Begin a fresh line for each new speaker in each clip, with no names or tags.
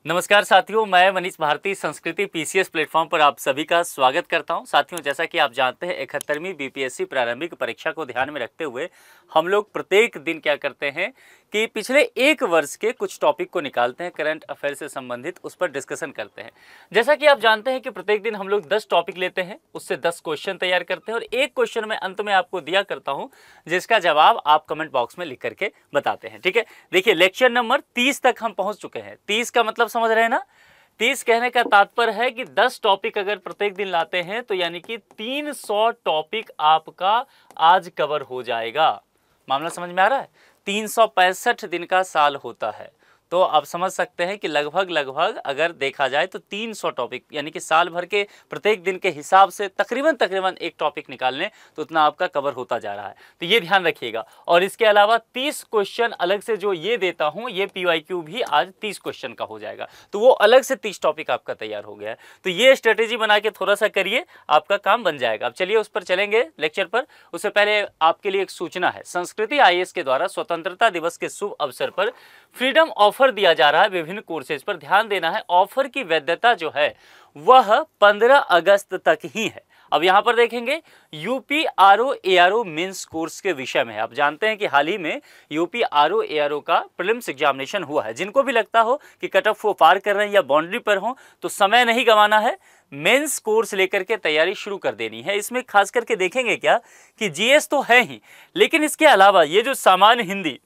नमस्कार साथियों, मैं मनीष भारती संस्कृति पीसीएस प्लेटफॉर्म पर आप सभी का स्वागत करता हूं। साथियों, जैसा कि आप जानते हैं 71वीं बीपीएससी प्रारंभिक परीक्षा को ध्यान में रखते हुए हम लोग प्रत्येक दिन क्या करते हैं कि पिछले एक वर्ष के कुछ टॉपिक को निकालते हैं, करंट अफेयर से संबंधित, उस पर डिस्कशन करते हैं। जैसा कि आप जानते हैं कि प्रत्येक दिन हम लोग 10 टॉपिक लेते हैं, उससे 10 क्वेश्चन तैयार करते हैं और एक क्वेश्चन मैं अंत में आपको दिया करता हूँ जिसका जवाब आप कमेंट बॉक्स में लिख करके बताते हैं। ठीक है, देखिए लेक्चर नंबर 30 तक हम पहुँच चुके हैं। 30 का मतलब समझ रहे हैं ना? 30 कहने का तात्पर्य है कि 10 टॉपिक अगर प्रत्येक दिन लाते हैं तो यानी कि 300 टॉपिक आपका आज कवर हो जाएगा। मामला समझ में आ रहा है? 365 दिन का साल होता है, तो आप समझ सकते हैं कि लगभग अगर देखा जाए तो 300 टॉपिक यानी कि साल भर के प्रत्येक दिन के हिसाब से तकरीबन एक टॉपिक निकाल लें तो उतना आपका कवर होता जा रहा है। तो ये ध्यान रखिएगा। और इसके अलावा 30 क्वेश्चन अलग से जो ये देता हूँ, ये PYQ भी आज 30 क्वेश्चन का हो जाएगा, तो वो अलग से 30 टॉपिक आपका तैयार हो गया है। तो ये स्ट्रेटेजी बना के थोड़ा सा करिए, आपका काम बन जाएगा। अब चलिए उस पर चलेंगे लेक्चर पर। उससे पहले आपके लिए एक सूचना है, संस्कृति IAS के द्वारा स्वतंत्रता दिवस के शुभ अवसर पर फ्रीडम ऑफर दिया जा रहा है विभिन्न कोर्सेज पर। ध्यान देना है, ऑफर की वैधता जो है वह 15 अगस्त तक ही है। अब यहां पर देखेंगे UP RO ARO mains course के विषय में है। आप जानते हैं कि हाल ही में यूपी RO ARO का प्रीलिम्स एग्जामिनेशन हुआ है। जिनको भी लगता हो कि कट ऑफ वो पार कर रहे हैं या बाउंड्री पर हो तो समय नहीं गंवाना है, मेंस कोर्स लेकर के तैयारी शुरू कर देनी है। इसमें खास करके देखेंगे क्या कि GS तो है ही, लेकिन इसके अलावा ये जो सामान्य हिंदी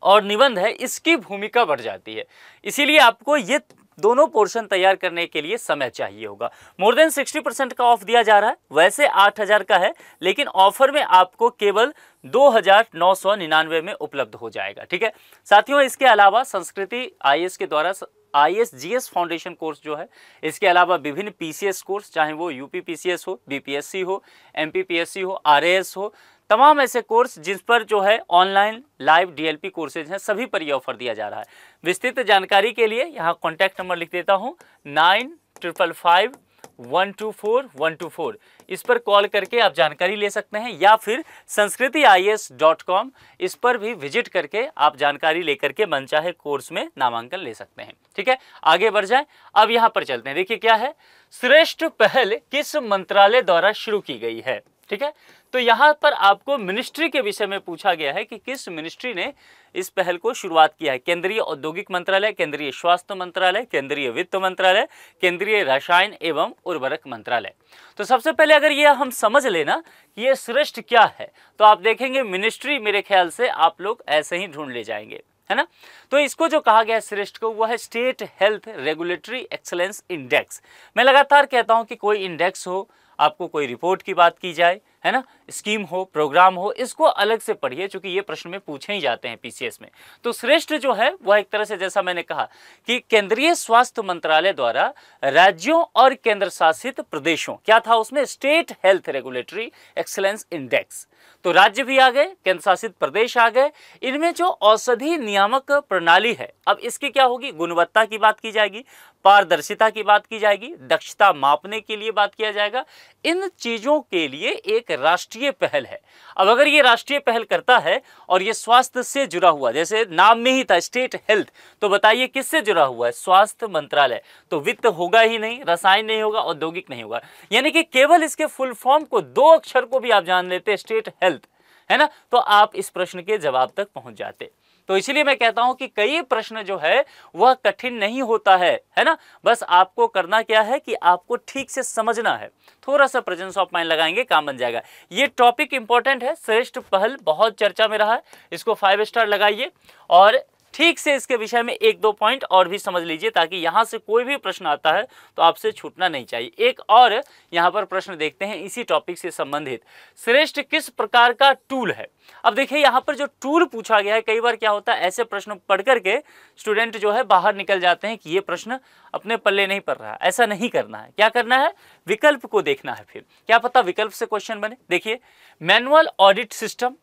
और निबंध है इसकी भूमिका बढ़ जाती है। इसीलिए आपको ये दोनों पोर्शन तैयार करने के लिए समय चाहिए होगा। मोर देन 60% का ऑफ दिया जा रहा है। वैसे 8000 का है, लेकिन ऑफर में आपको केवल 2999 में उपलब्ध हो जाएगा। ठीक है साथियों, इसके अलावा संस्कृति IAS के द्वारा IAS GS फाउंडेशन कोर्स जो है, इसके अलावा विभिन्न PCS कोर्स, चाहे वो UP PCS हो, BPSC हो, MP PSC हो, RAS हो, तमाम ऐसे कोर्स जिस पर जो है ऑनलाइन लाइव DLP कोर्सेज हैं, सभी पर यह ऑफर दिया जा रहा है। विस्तृत जानकारी के लिए यहाँ कॉन्टैक्ट नंबर लिख देता हूँ 9555124124। इस पर कॉल करके आप जानकारी ले सकते हैं, या फिर sanskritIAS.com इस पर भी विजिट करके आप जानकारी लेकर के मनचाहे कोर्स में नामांकन ले सकते हैं। ठीक है, आगे बढ़ जाएं। अब यहाँ पर चलते हैं। देखिए क्या है, श्रेष्ठ पहल किस मंत्रालय द्वारा शुरू की गई है। ठीक है, तो यहाँ पर आपको मिनिस्ट्री के विषय में पूछा गया है कि किस मिनिस्ट्री ने इस पहल को शुरुआत किया है। केंद्रीय औद्योगिक मंत्रालय, केंद्रीय स्वास्थ्य मंत्रालय, केंद्रीय वित्त मंत्रालय, केंद्रीय रसायन एवं उर्वरक मंत्रालय। तो सबसे पहले अगर ये हम समझ लेना कि ये श्रेष्ठ क्या है, तो आप देखेंगे मिनिस्ट्री मेरे ख्याल से आप लोग ऐसे ही ढूंढ ले जाएंगे, है ना। तो इसको जो कहा गया है श्रेष्ठ को, वह है state health regulatory excellence index. मैं लगातार कहता हूं कि कोई इंडेक्स हो, आपको कोई रिपोर्ट की बात की जाए, है ना, स्कीम हो, प्रोग्राम हो, इसको अलग से पढ़िए, क्योंकि ये प्रश्न में पूछे ही जाते हैं PCS में। तो श्रेष्ठ जो है वह एक तरह से, जैसा मैंने कहा कि केंद्रीय स्वास्थ्य मंत्रालय द्वारा राज्यों और केंद्र शासित प्रदेशों, क्या था उसमें, state health regulatory excellence index. तो राज्य भी आ गए, केंद्र शासित प्रदेश आ गए। इनमें जो औषधि नियामक प्रणाली है, अब इसकी क्या होगी, गुणवत्ता की बात की जाएगी, पारदर्शिता की बात की जाएगी, दक्षता मापने के लिए बात किया जाएगा। इन चीजों के लिए एक राष्ट्रीय पहल है। अब अगर ये राष्ट्रीय पहल करता है और ये स्वास्थ्य से जुड़ा हुआ, जैसे नाम में ही था स्टेट हेल्थ, तो बताइए किससे जुड़ा हुआ है, स्वास्थ्य मंत्रालय। तो वित्त होगा ही नहीं, रसायन नहीं होगा, औद्योगिक नहीं होगा, यानी कि केवल इसके फुल फॉर्म को, 2 अक्षर को भी आप जान लेते स्टेट हेल्थ, है ना, तो आप इस प्रश्न के जवाब तक पहुंच जाते। तो इसलिए मैं कहता हूं कि कई प्रश्न जो है वह कठिन नहीं होता है ना। बस आपको करना क्या है कि आपको ठीक से समझना है, थोड़ा सा प्रेजेंस ऑफ माइंड लगाएंगे, काम बन जाएगा। ये टॉपिक इंपॉर्टेंट है, श्रेष्ठ पहल बहुत चर्चा में रहा है, इसको 5 स्टार लगाइए और ठीक से इसके विषय में 1-2 पॉइंट और भी समझ लीजिए, ताकि यहां से कोई भी प्रश्न आता है तो आपसे छूटना नहीं चाहिए। एक और यहां पर प्रश्न देखते हैं इसी टॉपिक से संबंधित, श्रेष्ठ किस प्रकार का टूल है। अब देखिए यहां पर जो टूल पूछा गया है, कई बार क्या होता है, ऐसे प्रश्न पढ़ करके स्टूडेंट जो है बाहर निकल जाते हैं कि ये प्रश्न अपने पल्ले नहीं पड़ रहा है। ऐसा नहीं करना है, क्या करना है, विकल्प को देखना है, फिर क्या पता विकल्प से क्वेश्चन बने। देखिए मैनुअल ऑडिट सिस्टम,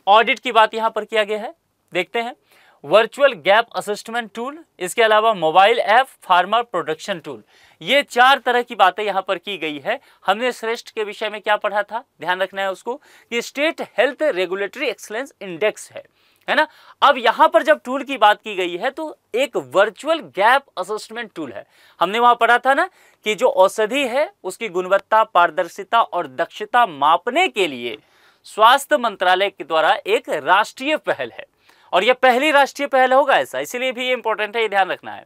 ऑडिट की बात यहां पर किया गया है, देखते हैं। वर्चुअल गैप असिस्टमेंट टूल, इसके अलावा mobile app, farmer production tool, ये 4 तरह की बातें यहां पर की गई है। हमने श्रेष्ठ के विषय में क्या पढ़ा था, ध्यान रखना है उसको, कि state health regulatory excellence index है, है ना। अब यहां पर जब टूल की बात की गई है तो एक वर्चुअल गैप असेसमेंट टूल है। हमने वहां पढ़ा था ना कि जो औषधि है उसकी गुणवत्ता, पारदर्शिता और दक्षता मापने के लिए स्वास्थ्य मंत्रालय के द्वारा एक राष्ट्रीय पहल है, और यह पहली राष्ट्रीय पहल होगा ऐसा, इसीलिए भी ये इंपॉर्टेंट है, ये ध्यान रखना है।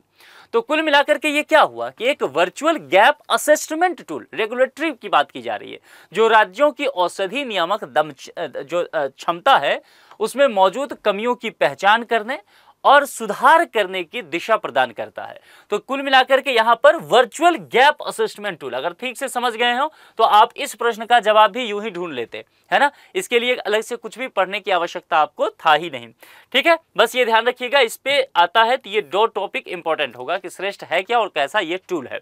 तो कुल मिलाकर के ये क्या हुआ कि एक virtual gap assessment tool, regulatory की बात की जा रही है, जो राज्यों की औषधि नियामक जो क्षमता है उसमें मौजूद कमियों की पहचान करने और सुधार करने की दिशा प्रदान करता है। तो कुल मिलाकर के यहाँ पर वर्चुअल गैप असेसमेंट टूल, अगर ठीक से समझ गए हो तो आप इस प्रश्न का जवाब भी यूं ही ढूंढ लेते, है ना। इसके लिए अलग से कुछ भी पढ़ने की आवश्यकता आपको था ही नहीं, ठीक है। बस ये ध्यान रखिएगा, इस पे आता है तो ये दो टॉपिक इंपॉर्टेंट होगा कि श्रेष्ठ है क्या और कैसा ये टूल है।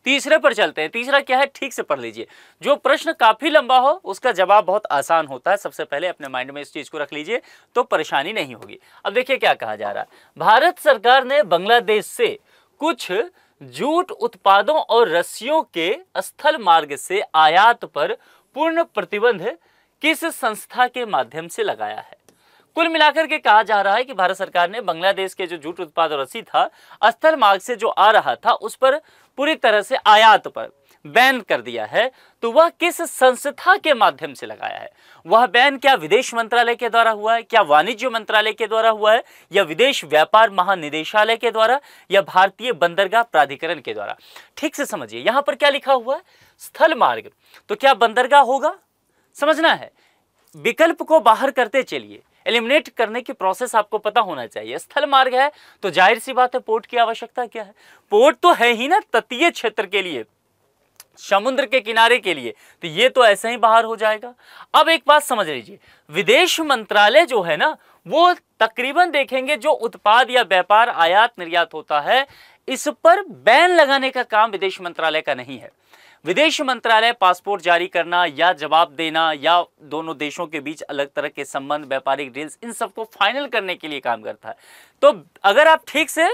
तीसरे पर चलते हैं। तीसरा क्या है, ठीक से पढ़ लीजिए। जो प्रश्न काफी लंबा हो उसका जवाब बहुत आसान होता है, सबसे पहले अपने माइंड में इस चीज को रख लीजिए तो परेशानी नहीं होगी। अब देखिए क्या कहा जा रहा है, भारत सरकार ने बांग्लादेश से कुछ जूट उत्पादों और रस्सियों के स्थल मार्ग से आयात पर पूर्ण प्रतिबंध किस संस्था के माध्यम से लगाया है। कुल मिलाकर के कहा जा रहा है कि भारत सरकार ने बांग्लादेश के जो जूट उत्पाद और रस्सी था स्थल मार्ग से जो आ रहा था उस पर पूरी तरह से आयात पर बैन कर दिया है, तो वह किस संस्था के माध्यम से लगाया है। वह बैन क्या विदेश मंत्रालय के द्वारा हुआ है, क्या वाणिज्य मंत्रालय के द्वारा हुआ है, या विदेश व्यापार महानिदेशालय के द्वारा, या भारतीय बंदरगाह प्राधिकरण के द्वारा। ठीक से समझिए, यहां पर क्या लिखा हुआ है, स्थल मार्ग, तो क्या बंदरगाह होगा, समझना है। विकल्प को बाहर करते चलिए, एलिमिनेट करने की प्रोसेस आपको पता होना चाहिए। स्थल मार्ग है तो जाहिर सी बात है पोर्ट की आवश्यकता क्या है, पोर्ट तो है ही ना तटीय क्षेत्र के लिए, समुद्र के किनारे के लिए, तो ये तो ऐसे ही बाहर हो जाएगा। अब एक बात समझ लीजिए, विदेश मंत्रालय जो है ना वो तकरीबन देखेंगे जो उत्पाद या व्यापार आयात निर्यात होता है इस पर बैन लगाने का काम विदेश मंत्रालय का नहीं है। विदेश मंत्रालय पासपोर्ट जारी करना या जवाब देना या दोनों देशों के बीच अलग तरह के संबंध, व्यापारिक डील्स, इन सबको फाइनल करने के लिए काम करता है। तो अगर आप ठीक से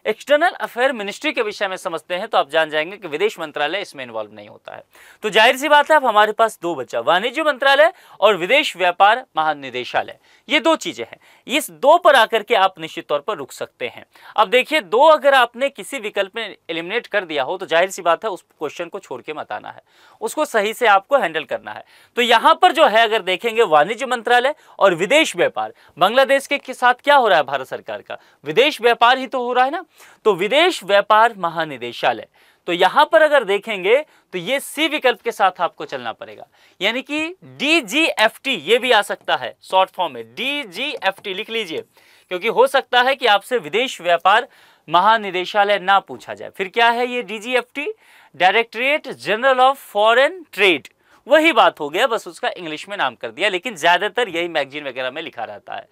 एक्सटर्नल अफेयर मिनिस्ट्री के विषय में समझते हैं तो आप जान जाएंगे कि विदेश मंत्रालय इसमें इन्वॉल्व नहीं होता है। तो जाहिर सी बात है अब हमारे पास दो बचा, वाणिज्य मंत्रालय और विदेश व्यापार महानिदेशालय, ये दो चीजें हैं। इस दो पर आकर के आप निश्चित तौर पर रुक सकते हैं। अब देखिए, दो अगर आपने किसी विकल्प में एलिमिनेट कर दिया हो तो जाहिर सी बात है उस क्वेश्चन को छोड़ के मत आना है, उसको सही से आपको हैंडल करना है। तो यहां पर जो है अगर देखेंगे वाणिज्य मंत्रालय और विदेश व्यापार, बांग्लादेश के साथ क्या हो रहा है भारत सरकार का, विदेश व्यापार ही तो हो रहा है ना, तो विदेश व्यापार महानिदेशालय। तो यहां पर अगर देखेंगे तो ये सी विकल्प के साथ आपको चलना पड़ेगा, यानी कि DGFT, ये भी आ सकता है शॉर्ट फॉर्म में, DGFT लिख लीजिए, क्योंकि हो सकता है कि आपसे विदेश व्यापार महानिदेशालय ना पूछा जाए। फिर क्या है ये DGFT, directorate general of foreign trade, वही बात हो गया, बस उसका इंग्लिश में नाम कर दिया, लेकिन ज्यादातर यही मैगजीन वगैरह में लिखा रहता है।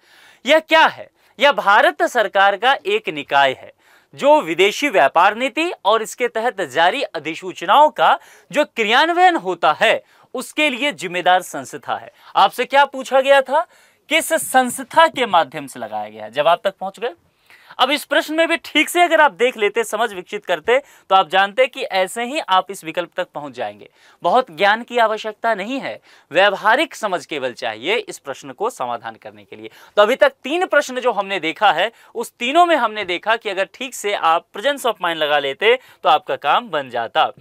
यह क्या है, यह भारत सरकार का एक निकाय है जो विदेशी व्यापार नीति और इसके तहत जारी अधिसूचनाओं का जो क्रियान्वयन होता है उसके लिए जिम्मेदार संस्था है। आपसे क्या पूछा गया था, किस संस्था के माध्यम से लगाया गया है, जवाब तक पहुंच गए। अब इस प्रश्न में भी ठीक से अगर आप देख लेते, समझ विकसित करते, तो आप जानते कि ऐसे ही आप इस विकल्प तक पहुंच जाएंगे। बहुत ज्ञान की आवश्यकता नहीं है, व्यवहारिक समझ केवल चाहिए इस प्रश्न को समाधान करने के लिए। तो अभी तक 3 प्रश्न जो हमने देखा है उस तीनों में हमने देखा कि अगर ठीक से आप प्रेजेंस ऑफ माइंड लगा लेते तो आपका काम बन जाता।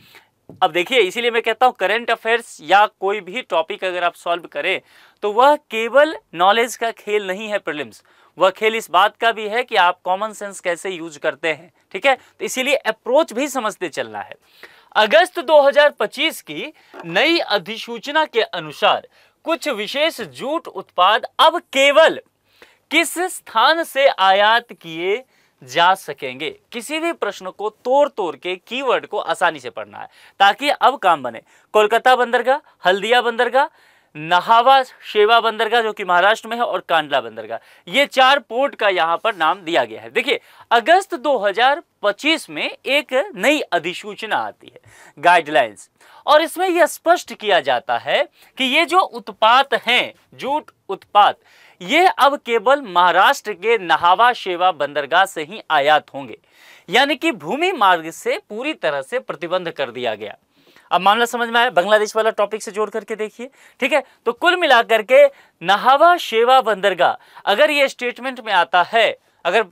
अब देखिए, इसीलिए मैं कहता हूं करंट अफेयर्स या कोई भी टॉपिक अगर आप सॉल्व करें तो वह केवल नॉलेज का खेल नहीं है प्रीलिम्स, वह खेल इस बात का भी है कि आप कॉमन सेंस कैसे यूज करते हैं, ठीक है। तो इसीलिए अप्रोच भी समझते चलना है। अगस्त 2025 की नई अधिसूचना के अनुसार कुछ विशेष जूट उत्पाद अब केवल किस स्थान से आयात किए जा सकेंगे। किसी भी प्रश्न को तोड़ तोड़ के कीवर्ड को आसानी से पढ़ना है ताकि अब काम बने। कोलकाता बंदरगाह, हल्दिया बंदरगाह, नहावा शेवा बंदरगाह जो कि महाराष्ट्र में है, और कांडला बंदरगाह, ये 4 पोर्ट का यहां पर नाम दिया गया है। देखिए, अगस्त 2025 में एक नई अधिसूचना आती है, गाइडलाइंस, और इसमें यह स्पष्ट किया जाता है कि ये जो उत्पाद हैं, जूट उत्पाद, ये अब केवल महाराष्ट्र के नहावा शेवा बंदरगाह से ही आयात होंगे, यानी कि भूमि मार्ग से पूरी तरह से प्रतिबंध कर दिया गया। अब मामला समझ में आया, बांग्लादेश वाला टॉपिक से जोड़ करके देखिए, ठीक है। तो कुल मिलाकर के नाहवा शेवा बंदरगाह, अगर ये स्टेटमेंट में आता है, अगर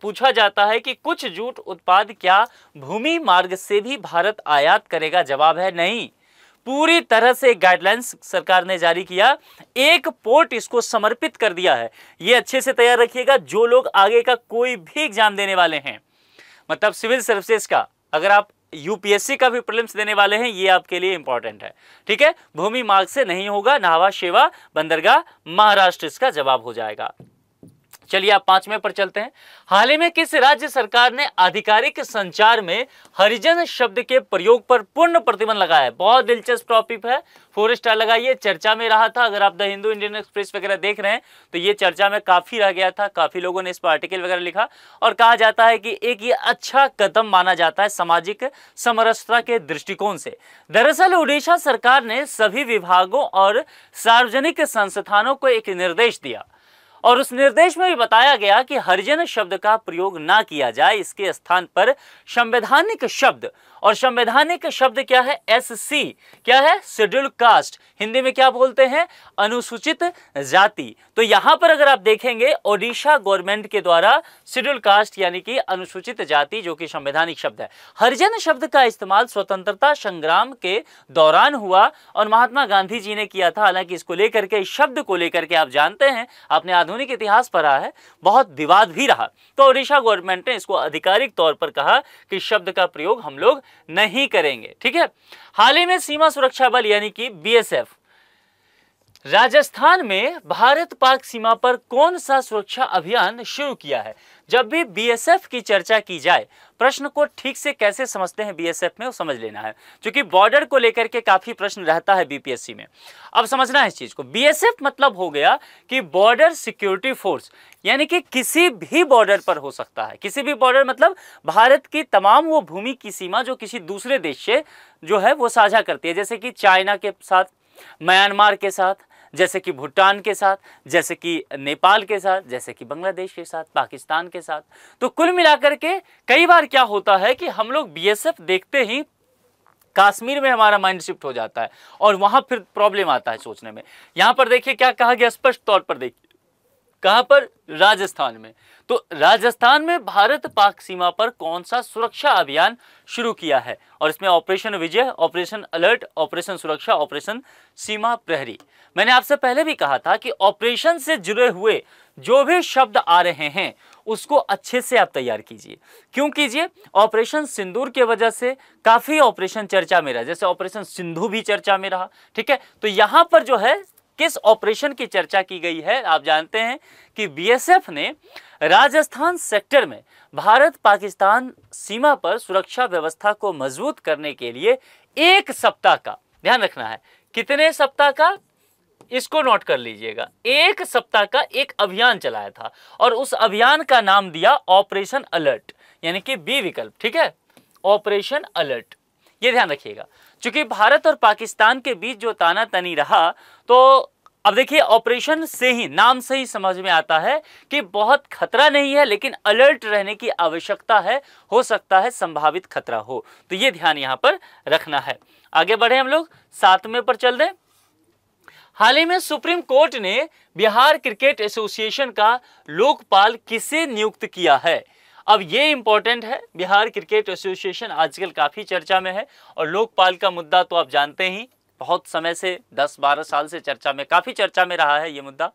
पूछा जाता है कि कुछ जूट उत्पाद क्या भूमि मार्ग से भी भारत आयात करेगा, जवाब है नहीं। पूरी तरह से गाइडलाइंस सरकार ने जारी किया, एक पोर्ट इसको समर्पित कर दिया है। ये अच्छे से तैयार रखिएगा, जो लोग आगे का कोई भी एग्जाम देने वाले हैं, मतलब सिविल सर्विसेज का, अगर आप यूपीएससी का भी प्रीलिम्स देने वाले हैं, ये आपके लिए इंपॉर्टेंट है, ठीक है। भूमि मार्ग से नहीं होगा, नाहवा शेवा बंदरगाह महाराष्ट्र इसका जवाब हो जाएगा। चलिए आप 5वें पर चलते हैं। हाल ही में किस राज्य सरकार ने आधिकारिक संचार में हरिजन शब्द के प्रयोग पर पूर्ण प्रतिबंध लगाया है? बहुत दिलचस्प टॉपिक है, 4 स्टार लगाइए, चर्चा में रहा था। अगर आप द हिंदू, इंडियन एक्सप्रेस वगैरह देख रहे हैं तो ये चर्चा में काफी रह गया था, काफी लोगों ने इस पर आर्टिकल वगैरह लिखा, और कहा जाता है कि एक ये अच्छा कदम माना जाता है सामाजिक समरसता के दृष्टिकोण से। दरअसल उड़ीसा सरकार ने सभी विभागों और सार्वजनिक संस्थानों को एक निर्देश दिया, और उस निर्देश में भी बताया गया कि हरिजन शब्द का प्रयोग ना किया जाए, इसके स्थान पर संवैधानिक शब्द, और संवैधानिक शब्द क्या है? एससी, क्या है? शेड्यूल कास्ट, हिंदी में क्या बोलते हैं? अनुसूचित जाति। तो यहां पर अगर आप देखेंगे ओडिशा गवर्नमेंट के द्वारा शेड्यूल कास्ट यानी कि अनुसूचित जाति, जो कि संवैधानिक शब्द है। हरिजन शब्द का इस्तेमाल स्वतंत्रता संग्राम के दौरान हुआ और महात्मा गांधी जी ने किया था। हालांकि इसको लेकर के, इस शब्द को लेकर के आप जानते हैं, आपने आधुनिक इतिहास पढ़ा है, बहुत विवाद भी रहा। तो ओडिशा गवर्नमेंट ने इसको आधिकारिक तौर पर कहा कि शब्द का प्रयोग हम लोग नहीं करेंगे, ठीक है। हाल ही में सीमा सुरक्षा बल यानी कि बीएसएफ राजस्थान में भारत पाक सीमा पर कौन सा सुरक्षा अभियान शुरू किया है? जब भी बीएसएफ की चर्चा की जाए, प्रश्न को ठीक से कैसे समझते हैं बीएसएफ में वो समझ लेना है, क्योंकि बॉर्डर को लेकर के काफी प्रश्न रहता है बीपीएससी में। अब समझना है इस चीज को। बीएसएफ मतलब हो गया कि बॉर्डर सिक्योरिटी फोर्स, यानी कि किसी भी बॉर्डर पर हो सकता है, किसी भी बॉर्डर मतलब भारत की तमाम वो भूमि की सीमा जो किसी दूसरे देश से जो है वो साझा करती है, जैसे कि चाइना के साथ, म्यांमार के साथ, जैसे कि भूटान के साथ, जैसे कि नेपाल के साथ, जैसे कि बांग्लादेश के साथ, पाकिस्तान के साथ। तो कुल मिलाकर के कई बार क्या होता है कि हम लोग बीएसएफ देखते ही कश्मीर में हमारा माइंड शिफ्ट हो जाता है और वहां फिर प्रॉब्लम आता है सोचने में। यहां पर देखिए क्या कहा गया स्पष्ट तौर पर, देखिए कहां पर? राजस्थान में। तो राजस्थान में भारत पाक सीमा पर कौन सा सुरक्षा अभियान शुरू किया है? और इसमें ऑपरेशन विजय, ऑपरेशन अलर्ट, ऑपरेशन सुरक्षा, ऑपरेशन सीमा प्रहरी। मैंने आपसे पहले भी कहा था कि ऑपरेशन से जुड़े हुए जो भी शब्द आ रहे हैं उसको अच्छे से आप तैयार कीजिए। क्यों कीजिए? ऑपरेशन सिंदूर के वजह से काफी ऑपरेशन चर्चा में रहा, जैसे ऑपरेशन सिंधु भी चर्चा में रहा, ठीक है। तो यहां पर जो है किस ऑपरेशन की चर्चा की गई है? आप जानते हैं कि बीएसएफ ने राजस्थान सेक्टर में भारत पाकिस्तान सीमा पर सुरक्षा व्यवस्था को मजबूत करने के लिए 1 सप्ताह का, ध्यान रखना है, कितने सप्ताह का? इसको नोट कर लीजिएगा, 1 सप्ताह का एक अभियान चलाया था, और उस अभियान का नाम दिया ऑपरेशन अलर्ट, यानी कि बी विकल्प, ठीक है, ऑपरेशन अलर्ट। ये ध्यान रखिएगा, क्योंकि भारत और पाकिस्तान के बीच जो तानातनी रहा, तो अब देखिए ऑपरेशन से ही, नाम से ही समझ में आता है कि बहुत खतरा नहीं है, लेकिन अलर्ट रहने की आवश्यकता है, हो सकता है संभावित खतरा हो। तो ये ध्यान यहां पर रखना है। आगे बढ़े हम लोग 7वें पर चल दें। हाल ही में सुप्रीम कोर्ट ने बिहार क्रिकेट एसोसिएशन का लोकपाल किसे नियुक्त किया है? अब ये इंपॉर्टेंट है, बिहार क्रिकेट एसोसिएशन आजकल काफी चर्चा में है, और लोकपाल का मुद्दा तो आप जानते ही, बहुत समय से 10-12 साल से चर्चा में, काफी चर्चा में रहा है ये मुद्दा।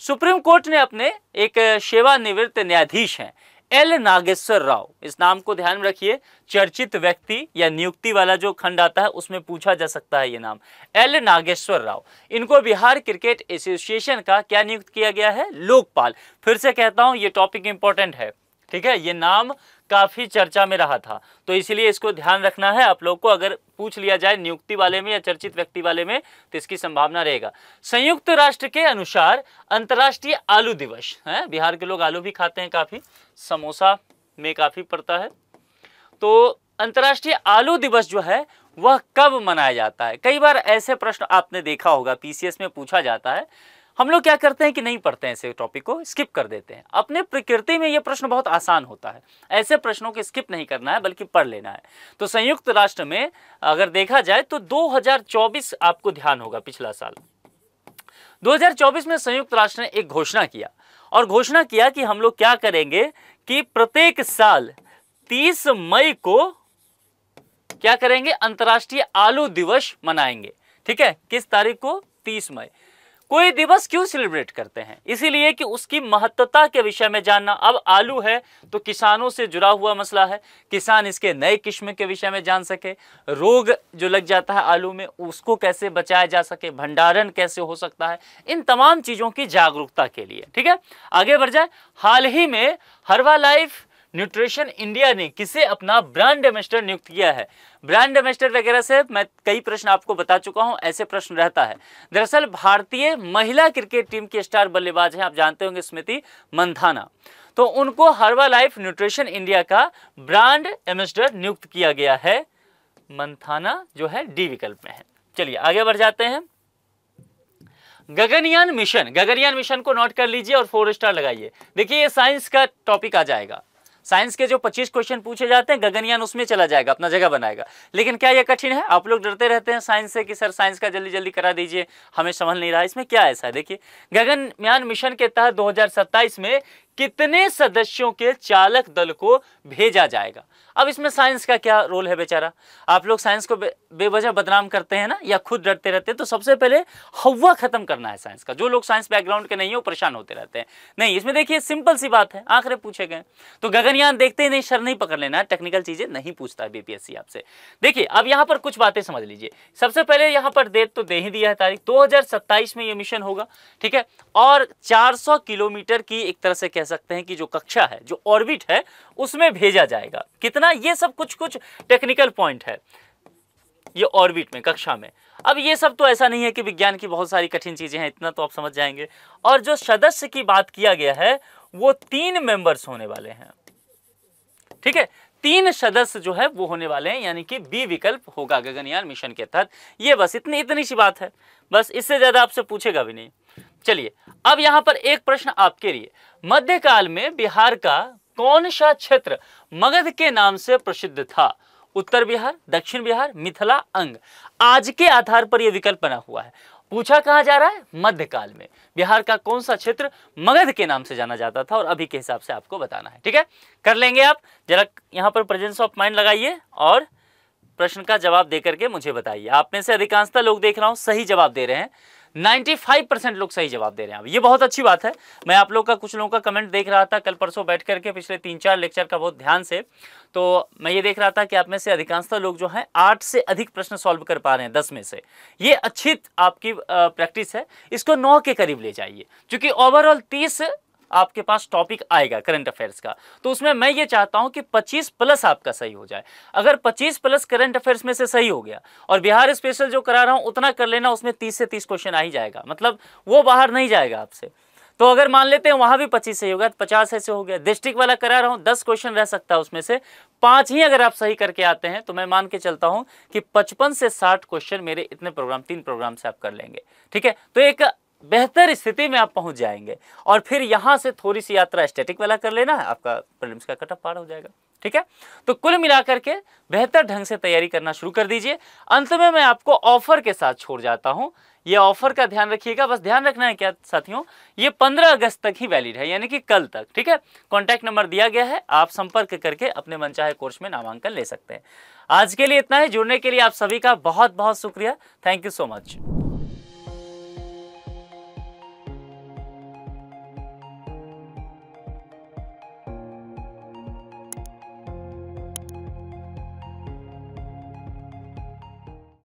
सुप्रीम कोर्ट ने अपने एक सेवानिवृत्त न्यायाधीश हैं एल नागेश्वर राव, इस नाम को ध्यान में रखिए, चर्चित व्यक्ति या नियुक्ति वाला जो खंड आता है उसमें पूछा जा सकता है ये नाम, एल नागेश्वर राव, इनको बिहार क्रिकेट एसोसिएशन का क्या नियुक्त किया गया है? लोकपाल। फिर से कहता हूं ये टॉपिक इंपॉर्टेंट है, ठीक है, ये नाम काफी चर्चा में रहा था, तो इसलिए इसको ध्यान रखना है आप लोग को। अगर पूछ लिया जाए नियुक्ति वाले में या चर्चित व्यक्ति वाले में तो इसकी संभावना रहेगा। संयुक्त राष्ट्र के अनुसार अंतर्राष्ट्रीय आलू दिवस है, बिहार के लोग आलू भी खाते हैं, काफी समोसा में काफी पड़ता है, तो अंतर्राष्ट्रीय आलू दिवस जो है वह कब मनाया जाता है? कई बार ऐसे प्रश्न आपने देखा होगा, पीसीएस में पूछा जाता है, हम लोग क्या करते हैं कि नहीं पढ़ते हैं, ऐसे टॉपिक को स्किप कर देते हैं। अपने प्रकृति में ये प्रश्न बहुत आसान होता है, ऐसे प्रश्नों को स्किप नहीं करना है बल्कि पढ़ लेना है। तो संयुक्त राष्ट्र में अगर देखा जाए तो 2024 आपको ध्यान होगा, पिछला साल 2024 में संयुक्त राष्ट्र ने एक घोषणा किया और घोषणा किया कि हम लोग क्या करेंगे कि प्रत्येक साल 30 मई को क्या करेंगे, अंतर्राष्ट्रीय आलू दिवस मनाएंगे। ठीक है, किस तारीख को, 30 मई। कोई दिवस क्यों सेलिब्रेट करते हैं, इसीलिए कि उसकी महत्वता के विषय में जानना। अब आलू है तो किसानों से जुड़ा हुआ मसला है, किसान इसके नए किस्म के विषय में जान सके, रोग जो लग जाता है आलू में उसको कैसे बचाया जा सके, भंडारण कैसे हो सकता है, इन तमाम चीज़ों की जागरूकता के लिए। ठीक है, आगे बढ़ जाए। हाल ही में हर्बालाइफ न्यूट्रिशन इंडिया ने किसे अपना ब्रांड एम्बेसडर नियुक्त किया है। ब्रांड एम्बेसडर वगैरह से मैं कई प्रश्न आपको बता चुका हूं, ऐसे प्रश्न रहता है। दरअसल भारतीय महिला क्रिकेट टीम की स्टार बल्लेबाज हैं, आप जानते होंगे, स्मृति मंधाना। तो उनको हर्बालाइफ न्यूट्रिशन इंडिया का ब्रांड एम्बेसडर नियुक्त किया गया है। मंधाना जो है डी विकल्प में है। चलिए आगे बढ़ जाते हैं। गगनयान मिशन, गगनयान मिशन को नोट कर लीजिए और 4 स्टार लगाइए। देखिए ये साइंस का टॉपिक आ जाएगा, साइंस के जो 25 क्वेश्चन पूछे जाते हैं गगनयान उसमें चला जाएगा, अपना जगह बनाएगा। लेकिन क्या ये कठिन है? आप लोग डरते रहते हैं साइंस से कि सर साइंस का जल्दी जल्दी करा दीजिए, हमें समझ नहीं रहा। इसमें क्या ऐसा है, देखिए गगनयान मिशन के तहत 2027 में कितने सदस्यों के चालक दल को भेजा जाएगा। अब इसमें साइंस का क्या रोल है बेचारा, आप लोग साइंस को बेवजह बदनाम करते हैं ना, या खुद डरते रहते हैं। तो सबसे पहले हवा खत्म करना है साइंस का। जो लोग साइंस बैकग्राउंड के नहीं है वो परेशान होते रहते हैं। नहीं, इसमें देखिए सिंपल सी बात है, आंकड़े पूछे गए। तो गगनयान देखते ही नहीं, सर नहीं पकड़ लेना है, टेक्निकल चीजें नहीं पूछता है बीपीएससी आपसे। देखिए अब यहाँ पर कुछ बातें समझ लीजिए। सबसे पहले यहाँ पर डेट तो दे ही दिया है, तारीख 2027 में ये मिशन होगा। ठीक है, और 400 किलोमीटर की एक तरह से कह सकते हैं कि जो कक्षा है, जो ऑर्बिट है, उसमें भेजा जाएगा। कितना, ये सब कुछ कुछ टेक्निकल पॉइंट है ये ऑर्बिट में, कक्षा में। अब ये सब तो ऐसा नहीं है कि विज्ञान की बहुत सारी कठिन चीजें हैं, इतना तो आप समझ जाएंगे। और जो सदस्य की बात किया गया है वो 3 मेंबर्स होने वाले हैं। ठीक है, 3 सदस्य जो है वो होने वाले हैं, यानी कि बी विकल्प होगा गगनयान मिशन के तहत। ये बस इतनी सी बात है, बस इससे ज्यादा आपसे पूछेगा भी नहीं। चलिए अब यहां पर एक प्रश्न आपके लिए, मध्यकाल में बिहार का कौन सा क्षेत्र मगध के नाम से प्रसिद्ध था? उत्तर बिहार, दक्षिण बिहार, मिथिला, अंग। आज के आधार पर यह विकल्प बना हुआ है। पूछा कहां जा रहा है, मध्यकाल में बिहार का कौन सा क्षेत्र मगध के नाम से जाना जाता था, और अभी के हिसाब से आपको बताना है। ठीक है, कर लेंगे आप। जरा यहां पर प्रेजेंस ऑफ माइंड लगाइए और प्रश्न का जवाब देकर के मुझे बताइए। आप में से अधिकांशतः लोग देख रहा हूं सही जवाब दे रहे हैं, 95% लोग सही जवाब दे रहे हैं। ये बहुत अच्छी बात है। मैं आप लोग का, कुछ लोगों का कमेंट देख रहा था कल परसों बैठ करके, पिछले 3-4 लेक्चर का बहुत ध्यान से। तो मैं ये देख रहा था कि आप में से अधिकांशतः लोग जो हैं 8 से अधिक प्रश्न सॉल्व कर पा रहे हैं 10 में से। ये अच्छी आपकी प्रैक्टिस है, इसको 9 के करीब ले जाइए, क्योंकि ओवरऑल 30 आपके पास टॉपिक आएगा करंट अफेयर्स का। तो उसमें मैं ये चाहता हूं कि 25 प्लस आपका सही हो जाए। अगर 25 प्लस करंट अफेयर्स में से सही हो गया, और बिहार स्पेशल जो करा रहा हूं उतना कर लेना, उसमें 30 से 30 क्वेश्चन आ ही जाएगा, मतलब वो बाहर नहीं जाएगा आपसे। तो अगर मान लेते हैं वहां भी 25 सही होगा, 50 ऐसे हो गया। डिस्ट्रिक्ट वाला करा रहा हूं, 10 क्वेश्चन रह सकता है, उसमें से 5 ही अगर आप सही करके आते हैं तो मैं मान के चलता हूं कि 55 से 60 क्वेश्चन मेरे इतने प्रोग्राम, 3 प्रोग्राम से आप कर लेंगे। ठीक है, तो एक बेहतर स्थिति में आप पहुंच जाएंगे। और फिर यहां से थोड़ी सी यात्रा स्टैटिक वाला कर लेना है, आपका प्रीलिम्स का कट ऑफ पार हो जाएगा। ठीक है, तो कुल मिलाकर के बेहतर ढंग से तैयारी करना शुरू कर दीजिए। अंत में मैं आपको ऑफर के साथ छोड़ जाता हूं, ये ऑफर का ध्यान रखिएगा। बस ध्यान रखना है क्या साथियों, ये 15 अगस्त तक ही वैलिड है, यानी कि कल तक। ठीक है, कॉन्टैक्ट नंबर दिया गया है, आप संपर्क करके अपने मनचाहे कोर्स में नामांकन ले सकते हैं। आज के लिए इतना ही। जुड़ने के लिए आप सभी का बहुत बहुत शुक्रिया। Thank you so much.